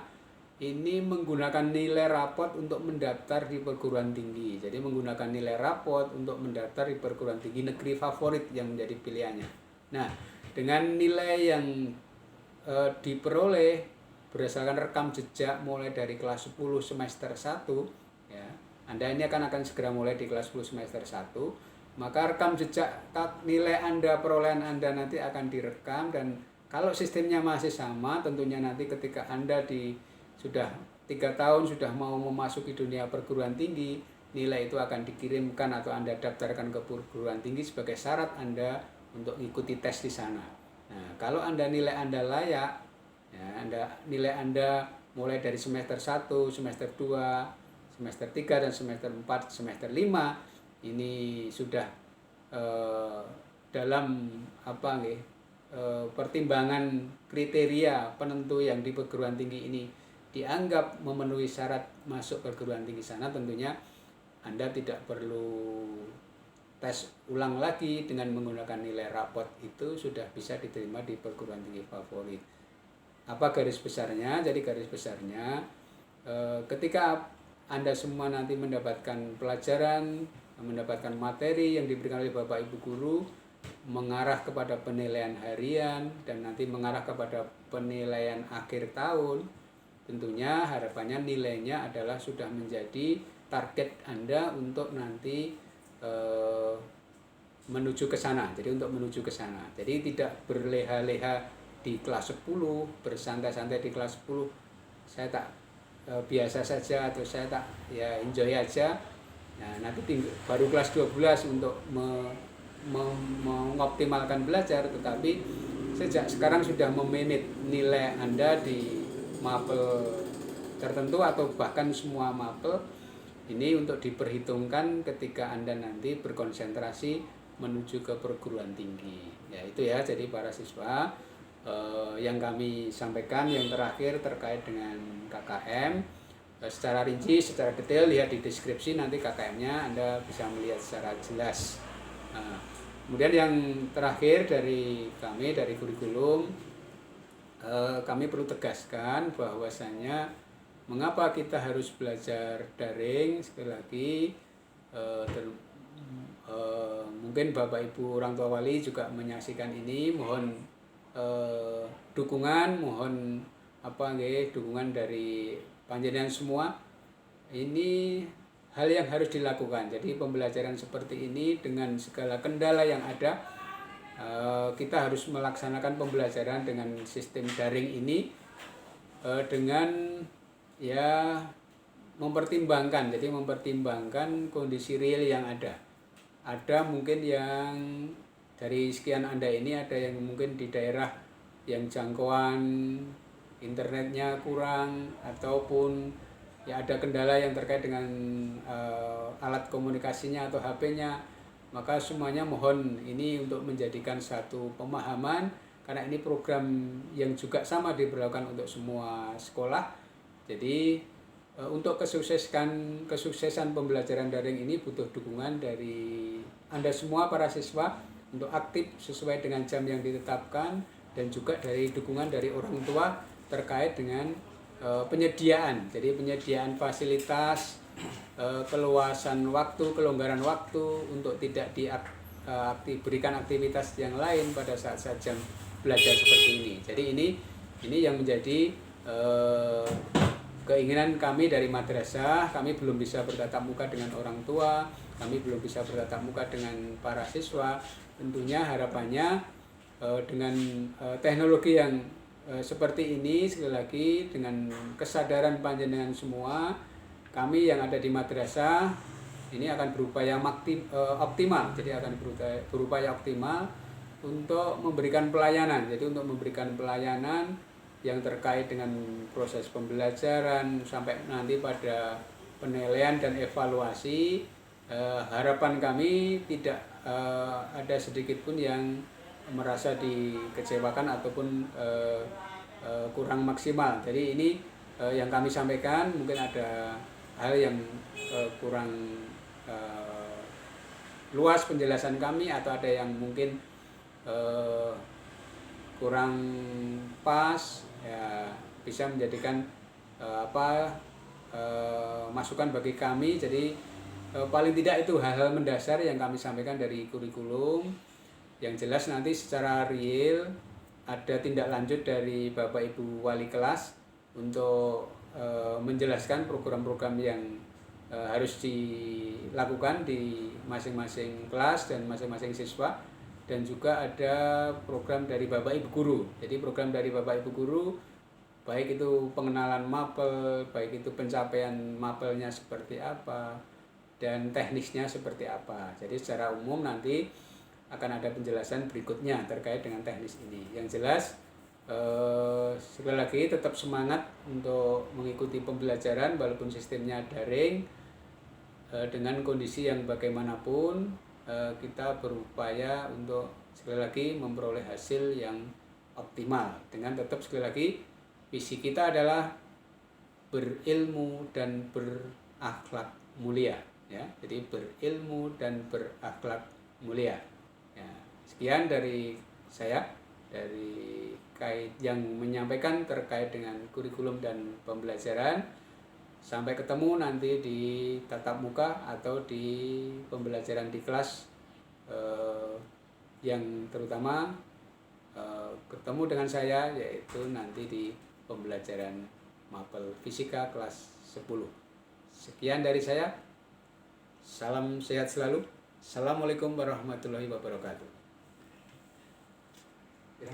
ini menggunakan nilai rapot untuk mendaftar di perguruan tinggi. Jadi menggunakan nilai rapot untuk mendaftar di perguruan tinggi negeri favorit yang menjadi pilihannya. Nah, dengan nilai yang diperoleh berdasarkan rekam jejak mulai dari kelas 10 semester 1 ya. Anda ini akan segera mulai di kelas 10 semester 1. Maka rekam jejak nilai Anda, perolehan Anda nanti akan direkam, dan kalau sistemnya masih sama, tentunya nanti ketika Anda sudah 3 tahun sudah mau memasuki dunia perguruan tinggi, nilai itu akan dikirimkan atau Anda daftarkan ke perguruan tinggi sebagai syarat Anda untuk mengikuti tes di sana. Nah, kalau nilai Anda layak, ya, nilai Anda mulai dari semester 1, semester 2, semester 3 dan semester 4, semester 5 ini sudah dalam pertimbangan kriteria penentu yang di perguruan tinggi ini dianggap memenuhi syarat masuk perguruan tinggi sana, tentunya Anda tidak perlu tes ulang lagi dengan menggunakan nilai rapot, itu sudah bisa diterima di perguruan tinggi favorit. Apa garis besarnya? Jadi garis besarnya ketika Anda semua nanti mendapatkan pelajaran, mendapatkan materi yang diberikan oleh Bapak Ibu guru, mengarah kepada penilaian harian dan nanti mengarah kepada penilaian akhir tahun, tentunya harapannya nilainya adalah sudah menjadi target Anda untuk nanti menuju ke sana. Jadi untuk menuju ke sana. Jadi tidak berleha-leha di kelas 10, bersantai-santai di kelas 10. Saya tak biasa saja atau saya tak ya enjoy aja. Nah, nanti baru kelas 12 untuk mengoptimalkan belajar, tetapi sejak sekarang sudah memanage nilai Anda di mapel tertentu atau bahkan semua mapel ini untuk diperhitungkan ketika Anda nanti berkonsentrasi menuju ke perguruan tinggi. Ya itu ya, jadi para siswa yang kami sampaikan yang terakhir terkait dengan KKM secara rinci, secara detail lihat di deskripsi, nanti KKM-nya Anda bisa melihat secara jelas. Nah, kemudian yang terakhir dari kami, dari kurikulum, kami perlu tegaskan bahwasanya mengapa kita harus belajar daring. Sekali lagi, mungkin Bapak Ibu orang tua wali juga menyaksikan ini, mohon dukungan, mohon dukungan dari panjenengan semua. Ini hal yang harus dilakukan. Jadi pembelajaran seperti ini dengan segala kendala yang ada, kita harus melaksanakan pembelajaran dengan sistem daring ini dengan ya mempertimbangkan. Jadi mempertimbangkan kondisi real yang ada. Ada mungkin yang dari sekian Anda ini ada yang mungkin di daerah yang jangkauan internetnya kurang, ataupun ya ada kendala yang terkait dengan alat komunikasinya atau HP-nya. Maka semuanya mohon ini untuk menjadikan satu pemahaman, karena ini program yang juga sama diberlakukan untuk semua sekolah. Jadi untuk kesuksesan pembelajaran daring ini butuh dukungan dari Anda semua para siswa untuk aktif sesuai dengan jam yang ditetapkan, dan juga dari dukungan dari orang tua terkait dengan penyediaan. Jadi penyediaan fasilitas, keluasan waktu, kelonggaran waktu untuk tidak diberikan aktivitas yang lain pada saat-saat jam belajar seperti ini. Jadi ini yang menjadi keinginan kami dari madrasah. Kami belum bisa bertatap muka dengan orang tua, kami belum bisa bertatap muka dengan para siswa. Tentunya harapannya dengan teknologi yang seperti ini, sekali lagi dengan kesadaran panjenengan semua, kami yang ada di madrasah ini akan berupaya optimal. Jadi akan berupaya optimal untuk memberikan pelayanan. Jadi untuk memberikan pelayanan yang terkait dengan proses pembelajaran sampai nanti pada penilaian dan evaluasi. Harapan kami tidak ada sedikit pun yang merasa dikecewakan ataupun kurang maksimal. Jadi ini yang kami sampaikan. Mungkin ada hal yang kurang luas penjelasan kami, atau ada yang mungkin kurang pas, ya bisa menjadikan masukan bagi kami. Jadi paling tidak itu hal-hal mendasar yang kami sampaikan dari kurikulum. Yang jelas nanti secara real ada tindak lanjut dari Bapak Ibu wali kelas untuk menjelaskan program-program yang harus dilakukan di masing-masing kelas dan masing-masing siswa. Dan juga ada program dari Bapak Ibu guru. Jadi program dari Bapak Ibu guru baik itu pengenalan mapel, baik itu pencapaian mapelnya seperti apa, dan teknisnya seperti apa. Jadi secara umum nanti akan ada penjelasan berikutnya terkait dengan teknis ini. Yang jelas sekali lagi tetap semangat untuk mengikuti pembelajaran walaupun sistemnya daring. Dengan kondisi yang bagaimanapun kita berupaya untuk sekali lagi memperoleh hasil yang optimal dengan tetap sekali lagi visi kita adalah berilmu dan berakhlak mulia, ya. Jadi berilmu dan berakhlak mulia. Ya, sekian dari saya, dari yang menyampaikan terkait dengan kurikulum dan pembelajaran. Sampai ketemu nanti di tatap muka atau di pembelajaran di kelas yang terutama ketemu dengan saya, yaitu nanti di pembelajaran mapel fisika kelas 10. Sekian dari saya. Salam sehat selalu. Assalamualaikum warahmatullahi wabarakatuh.